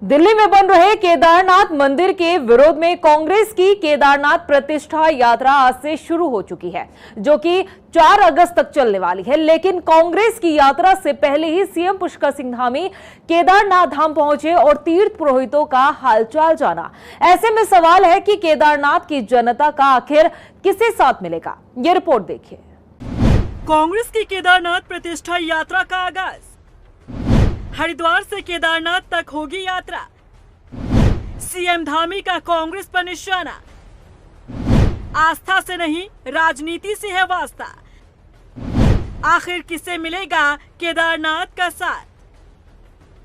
दिल्ली में बन रहे केदारनाथ मंदिर के विरोध में कांग्रेस की केदारनाथ प्रतिष्ठा यात्रा आज से शुरू हो चुकी है, जो कि 4 अगस्त तक चलने वाली है। लेकिन कांग्रेस की यात्रा से पहले ही सीएम पुष्कर सिंह धामी केदारनाथ धाम पहुंचे और तीर्थ पुरोहितों का हालचाल जाना। ऐसे में सवाल है कि केदारनाथ की जनता का आखिर किसे साथ मिलेगा। ये रिपोर्ट देखिए। कांग्रेस की केदारनाथ प्रतिष्ठा यात्रा का आगाज। हरिद्वार से केदारनाथ तक होगी यात्रा। सीएम धामी का कांग्रेस पर निशाना। आस्था से नहीं, राजनीति से है वास्ता। आखिर किसे मिलेगा केदारनाथ का साथ?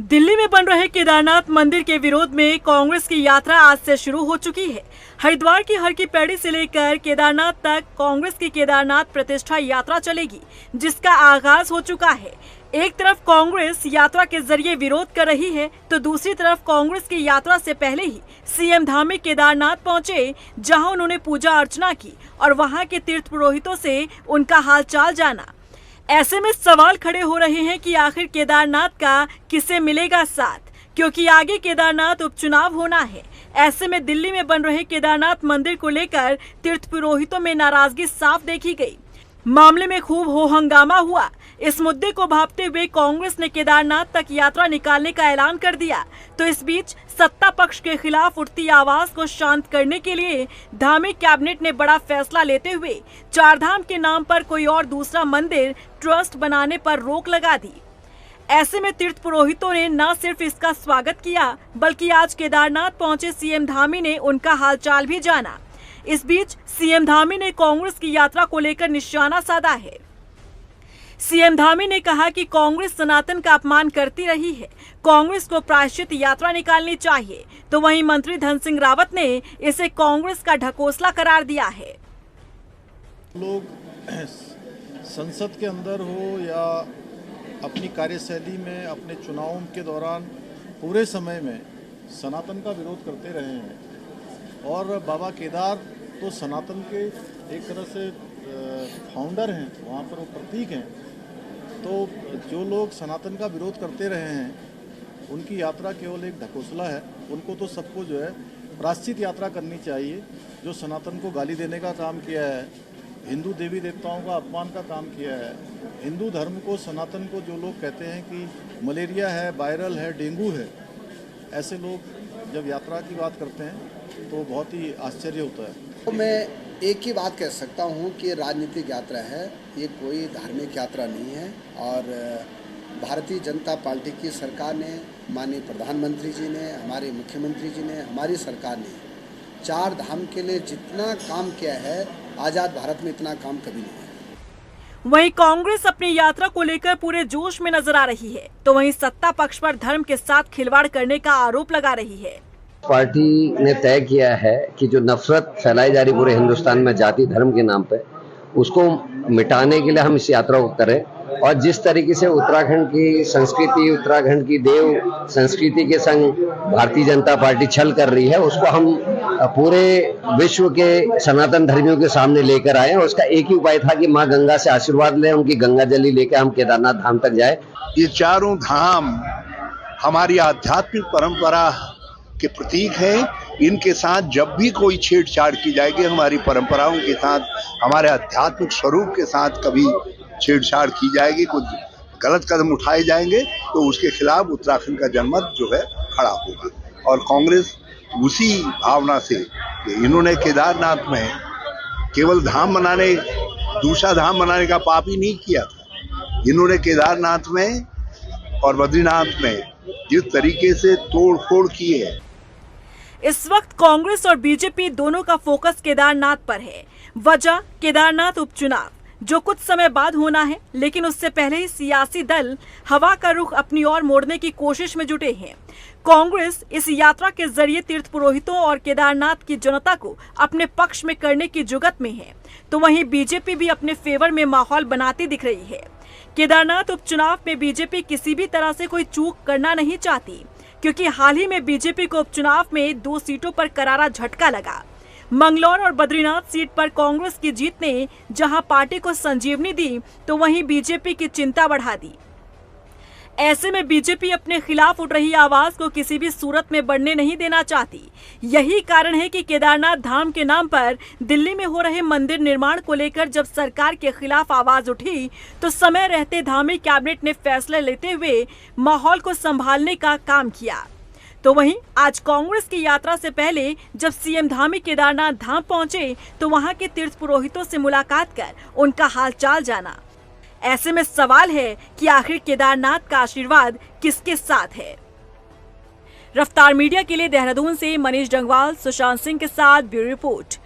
दिल्ली में बन रहे केदारनाथ मंदिर के विरोध में कांग्रेस की यात्रा आज से शुरू हो चुकी है। हरिद्वार की हर की पैड़ी से लेकर केदारनाथ तक कांग्रेस की केदारनाथ प्रतिष्ठा यात्रा चलेगी, जिसका आगाज हो चुका है। एक तरफ कांग्रेस यात्रा के जरिए विरोध कर रही है, तो दूसरी तरफ कांग्रेस की यात्रा से पहले ही सीएम धामी केदारनाथ पहुंचे, जहां उन्होंने पूजा अर्चना की और वहां के तीर्थ पुरोहितों से उनका हालचाल जाना। ऐसे में सवाल खड़े हो रहे हैं कि आखिर केदारनाथ का किसे मिलेगा साथ, क्योंकि आगे केदारनाथ उपचुनाव होना है। ऐसे में दिल्ली में बन रहे केदारनाथ मंदिर को लेकर तीर्थ पुरोहितों में नाराजगी साफ देखी गई। मामले में खूब हो हंगामा हुआ। इस मुद्दे को भांपते हुए कांग्रेस ने केदारनाथ तक यात्रा निकालने का ऐलान कर दिया। तो इस बीच सत्ता पक्ष के खिलाफ उठती आवाज को शांत करने के लिए धामी कैबिनेट ने बड़ा फैसला लेते हुए चारधाम के नाम पर कोई और दूसरा मंदिर ट्रस्ट बनाने पर रोक लगा दी। ऐसे में तीर्थ पुरोहितों ने न सिर्फ इसका स्वागत किया, बल्कि आज केदारनाथ पहुंचे सीएम धामी ने उनका हालचाल भी जाना। इस बीच सीएम धामी ने कांग्रेस की यात्रा को लेकर निशाना साधा है। सीएम धामी ने कहा कि कांग्रेस सनातन का अपमान करती रही है, कांग्रेस को प्रायश्चित यात्रा निकालनी चाहिए। तो वहीं मंत्री धन सिंह रावत ने इसे कांग्रेस का ढकोसला करार दिया है। लोग संसद के अंदर हो या अपनी कार्यशैली में अपने चुनावों के दौरान पूरे समय में सनातन का विरोध करते रहे हैं, और बाबा केदार तो सनातन के एक तरह से फाउंडर हैं, वहाँ पर वो प्रतीक हैं। तो जो लोग सनातन का विरोध करते रहे हैं, उनकी यात्रा केवल एक ढकोसला है। उनको तो सबको जो है प्रायश्चित यात्रा करनी चाहिए। जो सनातन को गाली देने का काम किया है, हिंदू देवी देवताओं का अपमान का काम किया है, हिंदू धर्म को, सनातन को जो लोग कहते हैं कि मलेरिया है, वायरल है, डेंगू है, ऐसे लोग जब यात्रा की बात करते हैं तो बहुत ही आश्चर्य होता है। तो मैं एक ही बात कह सकता हूँ कि राजनीतिक यात्रा है, ये कोई धार्मिक यात्रा नहीं है। और भारतीय जनता पार्टी की सरकार ने, माननीय प्रधानमंत्री जी ने, हमारे मुख्यमंत्री जी ने, हमारी सरकार ने 4 धाम के लिए जितना काम किया है, आज़ाद भारत में इतना काम कभी नहीं है। वहीं कांग्रेस अपनी यात्रा को लेकर पूरे जोश में नजर आ रही है, तो वहीं सत्ता पक्ष पर धर्म के साथ खिलवाड़ करने का आरोप लगा रही है। पार्टी ने तय किया है कि जो नफरत फैलाई जा रही पूरे हिंदुस्तान में जाति धर्म के नाम पे, उसको मिटाने के लिए हम इस यात्रा को करें। और जिस तरीके से उत्तराखंड की संस्कृति, उत्तराखंड की देव संस्कृति के संग भारतीय जनता पार्टी छल कर रही है, उसको हम पूरे विश्व के सनातन धर्मियों के सामने लेकर आए। और उसका एक ही उपाय था कि माँ गंगा से आशीर्वाद लें, उनकी गंगा जली लेकर हम केदारनाथ धाम तक जाए। ये चारों धाम हमारी आध्यात्मिक परंपरा के प्रतीक हैं। इनके साथ जब भी कोई छेड़छाड़ की जाएगी, हमारी परंपराओं के साथ, हमारे आध्यात्मिक स्वरूप के साथ कभी छेड़छाड़ की जाएगी, कुछ गलत कदम उठाए जाएंगे, तो उसके खिलाफ उत्तराखंड का जनमत जो है खड़ा होगा। और कांग्रेस उसी भावना से, इन्होंने केदारनाथ में केवल धाम बनाने, दूसरा धाम बनाने का पाप ही नहीं किया था। इन्होंने केदारनाथ में और बद्रीनाथ में जिस तरीके से तोड़ फोड़ की है। इस वक्त कांग्रेस और बीजेपी दोनों का फोकस केदारनाथ पर है। वजह केदारनाथ उपचुनाव, जो कुछ समय बाद होना है, लेकिन उससे पहले ही सियासी दल हवा का रुख अपनी ओर मोड़ने की कोशिश में जुटे हैं। कांग्रेस इस यात्रा के जरिए तीर्थ पुरोहितों और केदारनाथ की जनता को अपने पक्ष में करने की जुगत में है, तो वहीं बीजेपी भी अपने फेवर में माहौल बनाती दिख रही है। केदारनाथ उपचुनाव में बीजेपी किसी भी तरह से कोई चूक करना नहीं चाहती, क्योंकि हाल ही में बीजेपी को उपचुनाव में 2 सीटों पर करारा झटका लगा। मंगलौर और बद्रीनाथ सीट पर कांग्रेस की जीत ने जहां पार्टी को संजीवनी दी, तो वहीं बीजेपी की चिंता बढ़ा दी। ऐसे में बीजेपी अपने खिलाफ उठ रही आवाज को किसी भी सूरत में बढ़ने नहीं देना चाहती। यही कारण है कि केदारनाथ धाम के नाम पर दिल्ली में हो रहे मंदिर निर्माण को लेकर जब सरकार के खिलाफ आवाज उठी तो समय रहते धामी कैबिनेट ने फैसले लेते हुए माहौल को संभालने का काम किया। तो वहीं आज कांग्रेस की यात्रा से पहले जब सीएम धामी केदारनाथ धाम पहुंचे तो वहां के तीर्थ पुरोहितों से मुलाकात कर उनका हालचाल जाना। ऐसे में सवाल है कि आखिर केदारनाथ का आशीर्वाद किसके साथ है। रफ्तार मीडिया के लिए देहरादून से मनीष डंगवाल, सुशांत सिंह के साथ ब्यूरो रिपोर्ट।